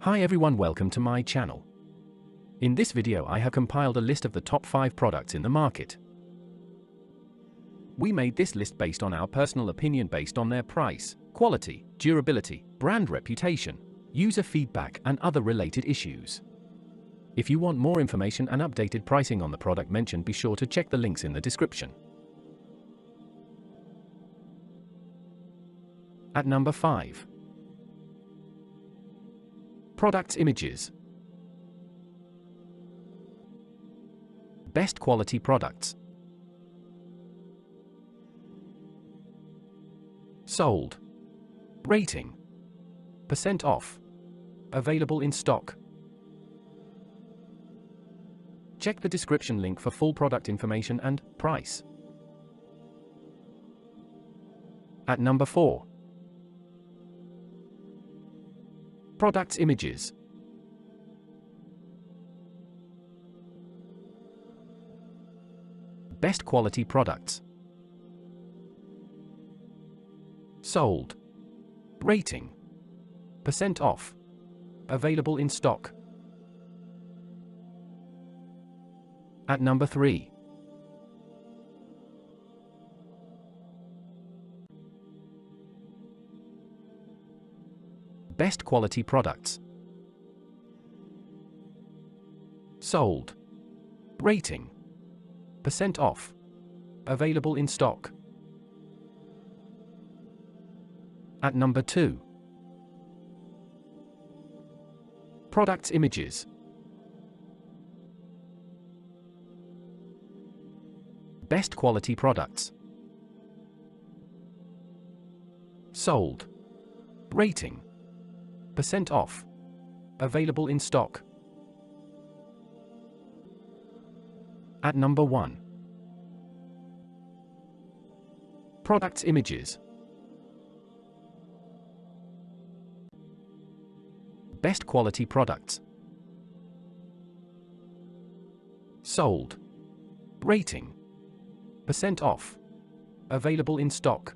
Hi everyone, welcome to my channel. In this video I have compiled a list of the top 5 products in the market. We made this list based on our personal opinion based on their price, quality, durability, brand reputation, user feedback and other related issues. If you want more information and updated pricing on the product mentioned, be sure to check the links in the description. At number 5. Products images. Best quality products. Sold. Rating. % off. Available in stock. Check the description link for full product information and price. At number 4. Products images. Best quality products. Sold. Rating. % off. Available in stock. At number 3. Best quality products. Sold. Rating. % off. Available in stock. At number 2. Products images. Best quality products. Sold. Rating. % off. Available in stock. At number 1. Products images. Best quality products. Sold. Rating. % off. Available in stock.